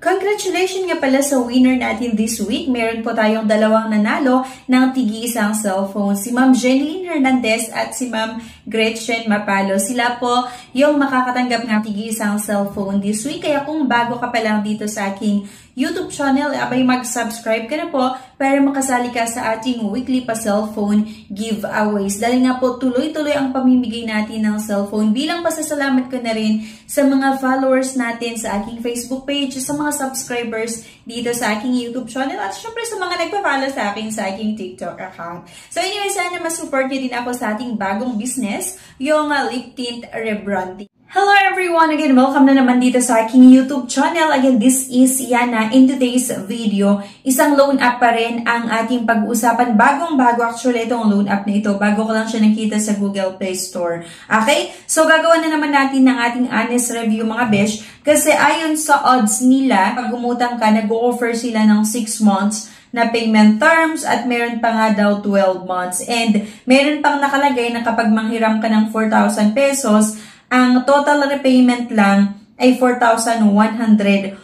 Congratulations nga pala sa winner natin this week. Meron po tayong dalawang nanalo ng tigi-isang cellphone. Si Ma'am Jeneline Hernandez at si Ma'am Gretchen Mapalo. Sila po yung makakatanggap ng tigi-isang cellphone this week. Kaya kung bago ka pa lang dito sa aking YouTube channel, abay mag-subscribe ka na po para makasali ka sa ating weekly pa-cellphone giveaways. Dahil nga po tuloy-tuloy ang pamimigay natin ng cellphone. Bilang pasasalamat ko na rin sa mga followers natin sa aking Facebook page, sa mga subscribers dito sa aking YouTube channel, at syempre sa mga nagpa-follow sa akin sa aking TikTok account. So anyway, sana masupport niyo din ako sa ating bagong business, yung lip tint rebranding. Hello everyone! Again, welcome na naman dito sa aking YouTube channel. Again, this is Yana. In today's video, isang loan app pa rin ang ating pag-uusapan. Bagong-bago actually itong loan app na ito. Bago ko lang siya nakita sa Google Play Store. Okay? So, gagawa na naman natin ng ating honest review mga besh. Kasi ayon sa odds nila, pag umutang ka, nag-o-offer sila ng 6 months na payment terms at meron pa nga daw 12 months. And meron pang nakalagay na kapag manghiram ka ng 4,000 pesos, ang total repayment lang ay 4,144.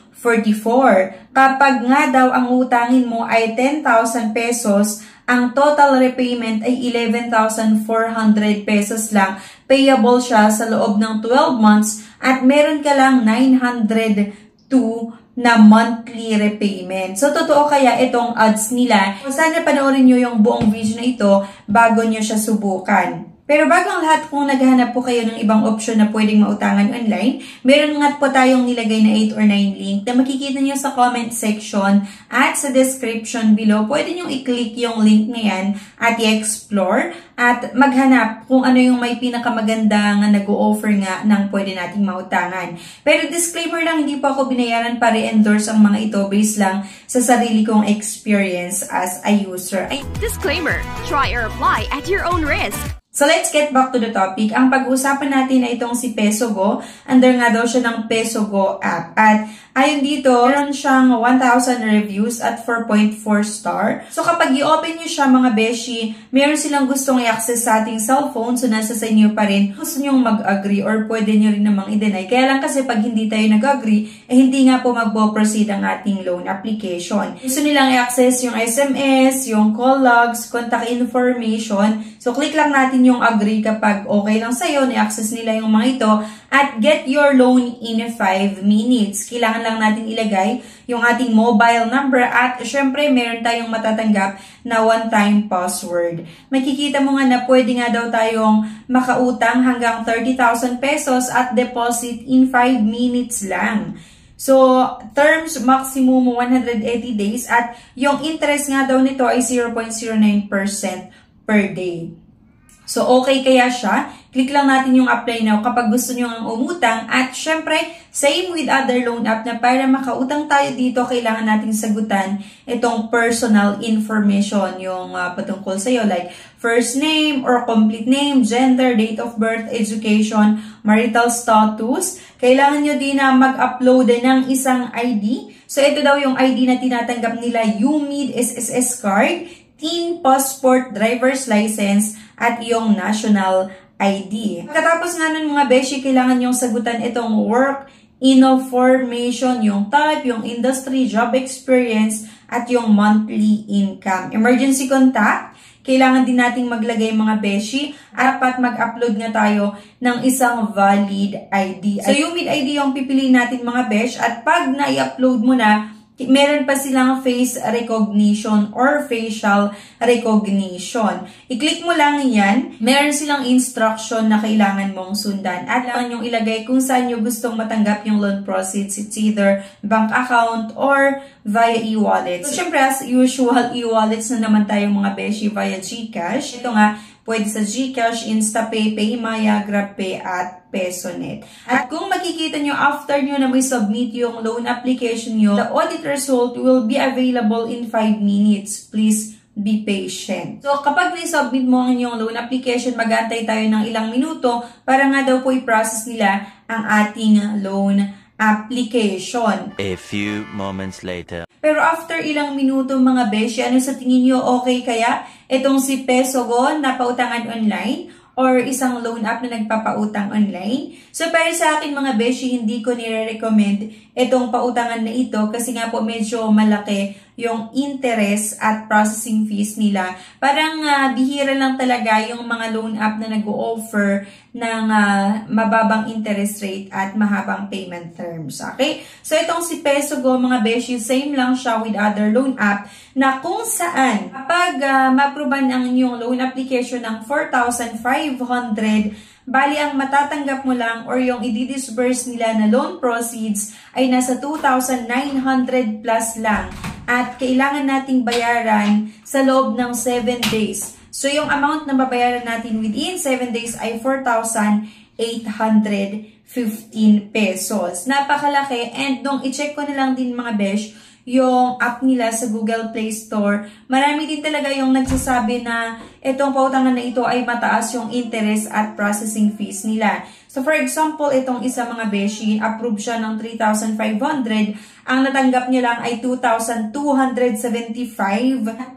Kapag nga daw ang utangin mo ay 10,000 pesos, ang total repayment ay 11,400 pesos lang. Payable siya sa loob ng 12 months at meron ka lang 902 na monthly repayment. So, totoo kaya itong odds nila? Sana panoorin nyo yung buong video na ito bago nyo siya subukan. Pero bago ang lahat, kung naghahanap po kayo ng ibang option na pwedeng mautangan online, meron nga po tayong nilagay na 8 or 9 link na makikita nyo sa comment section at sa description below. Pwede nyo i-click yung link na yan at i-explore at maghanap kung ano yung may pinakamagandang nag-o-offer nga ng pwede nating mautangan. Pero disclaimer lang, hindi po ako binayaran para endorse ang mga ito based lang sa sarili kong experience as a user. Disclaimer, try or apply at your own risk. So, let's get back to the topic. Ang pag-uusapan natin ay itong si Pesogo. Under nga daw siya ng Pesogo app. At ayon dito, meron siyang 1,000 reviews at 4.4 star. So, kapag i-open nyo siya mga beshi, meron silang gustong i-access sa ating cellphone. So, nasa sa inyo pa rin. Gusto nyong mag-agree or pwede nyo rin namang i-deny. Kaya lang kasi pag hindi tayo nag-agree, hindi nga po magpo-proceed ang ating loan application. Gusto nilang i-access yung SMS, yung call logs, contact information. So, click lang natin yung agree kapag okay lang sa'yo, ni-access nila yung mga ito, at get your loan in 5 minutes. Kailangan lang natin ilagay yung ating mobile number at syempre meron tayong matatanggap na one-time password. Makikita mo nga na pwede nga daw tayong makautang hanggang 30,000 pesos at deposit in 5 minutes lang. So, terms maximum 180 days at yung interest nga daw nito ay 0.09% per day. So, okay kaya siya? Click lang natin yung apply now kapag gusto nyo ang umutang. At syempre, same with other loan app na para makautang tayo dito, kailangan natin sagutan itong personal information, yung patungkol sa'yo like first name or complete name, gender, date of birth, education, marital status. Kailangan nyo din na mag-upload ng isang ID. So, ito daw yung ID na tinatanggap nila, UMID SSS card, teen passport, driver's license, at iyong national ID. Pagkatapos nga nun mga beshi, kailangan yung sagutan itong work information, yung type, yung industry, job experience, at yung monthly income. Emergency contact, kailangan din nating maglagay mga beshi, at mag-upload nga tayo ng isang valid ID. So yung ID yung pipiliin natin mga besh, at pag na-upload mo na, meron pa silang face recognition or facial recognition. I-click mo lang yan. Meron silang instruction na kailangan mong sundan. At kailangan yung ilagay kung saan nyo gustong matanggap yung loan proceeds. It's either bank account or via e-wallet. So, syempre, as usual, e-wallets na naman tayo mga beshi via GCash. Ito nga, pwede sa GCash, InstaPay, PayMaya, GrabPay, at PesoNet. At kung makikita nyo, after nyo na may submit yung loan application nyo, the audit result will be available in 5 minutes. Please be patient. So, kapag na-submit mo ang inyong loan application, mag-aantay tayo ng ilang minuto para nga daw po i-process nila ang ating loan application. A few moments later. Pero after ilang minuto mga beshi, ano sa tingin nyo, okay kaya itong si Pesogo na pautangan online? or isang loan app na nagpapautang online. So, para sa akin mga beshi, hindi ko nire-recommend itong pautangan na ito kasi nga po medyo malaki yung interest at processing fees nila. Parang bihira lang talaga yung mga loan app na nag-o-offer ng mababang interest rate at mahabang payment terms. Okay? So, itong si PesoGo mga beshi, same lang siya with other loan app na kung saan kapag ma-approvean ang inyong loan application ng 4,500, bali ang matatanggap mo lang or yung i-disburse nila na loan proceeds ay nasa 2,900 plus lang at kailangan nating bayaran sa loob ng 7 days. So yung amount na babayaran natin within 7 days ay 4,815 pesos. Napakalaki, and nung i-check ko na lang din mga besh, yung app nila sa Google Play Store, marami din talaga yung nagsasabi na itong pautangan na ito ay mataas yung interest at processing fees nila. So for example, itong isa mga beshi, approve siya ng 3,500, ang natanggap niya lang ay 2,275,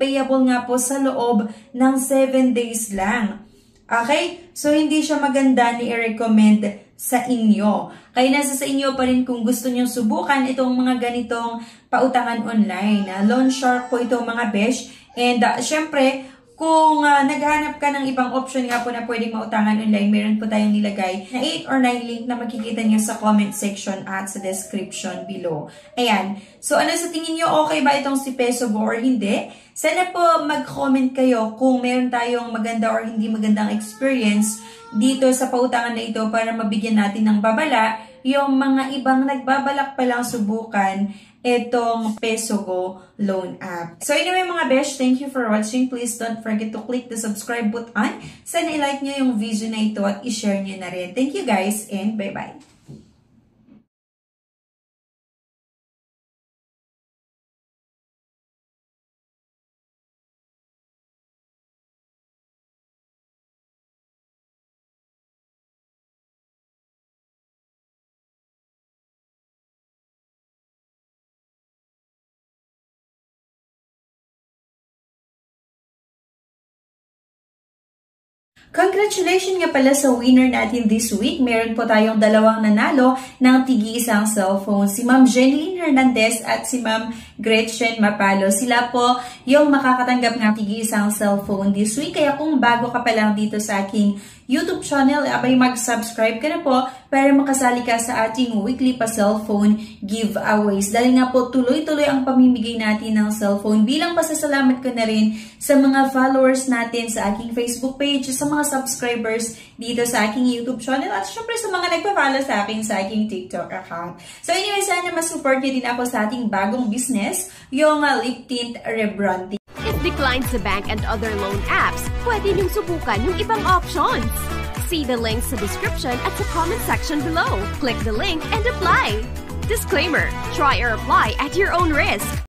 payable nga po sa loob ng 7 days lang. Okay? So hindi siya maganda ni i-recommend sa inyo. Kaya nasa sa inyo pa rin kung gusto nyo subukan itong mga ganitong pautangan online. Loan shark po itong mga besh. And syempre, kung naghahanap ka ng ibang option nga po na pwedeng mautangan online, meron po tayong nilagay na 8 or 9 link na makikita nyo sa comment section at sa description below. Ayan. So ano sa tingin nyo, okay ba itong si PesoGo or hindi? Sana po mag-comment kayo kung meron tayong maganda or hindi magandang experience dito sa pautangan na ito para mabigyan natin ng babala yung mga ibang nagbabalak palang subukan itong PesoGo loan app. So anyway mga besh, thank you for watching. Please don't forget to click the subscribe button. Sana i-like nyo yung video na ito at i-share nyo na rin. Thank you guys and bye-bye. Congratulations nga pala sa winner natin this week. Meron po tayong dalawang nanalo ng tigi-isang cellphone. Si Ma'am Jeneline Hernandez at si Ma'am Gretchen Mapalo. Sila po yung makakatanggap ng tigi-isang cellphone this week. Kaya kung bago ka pa lang dito sa aking YouTube channel, abay mag-subscribe ka na po para makasali ka sa ating weekly pa cellphone giveaways. Dahil nga po tuloy-tuloy ang pamimigay natin ng cellphone. Bilang pasasalamat ko na rin sa mga followers natin sa aking Facebook page, sa mga subscribers dito sa aking YouTube channel, at syempre sa mga nagpa-follow sa akin sa aking TikTok account. So anyway, sana ma-support niyo din ako sa ating bagong business, yung lip tint rebranding. If declined sa bank and other loan apps, pwede niyong subukan yung ibang options. See the links sa description at sa comment section below. Click the link and apply. Disclaimer: try or apply at your own risk.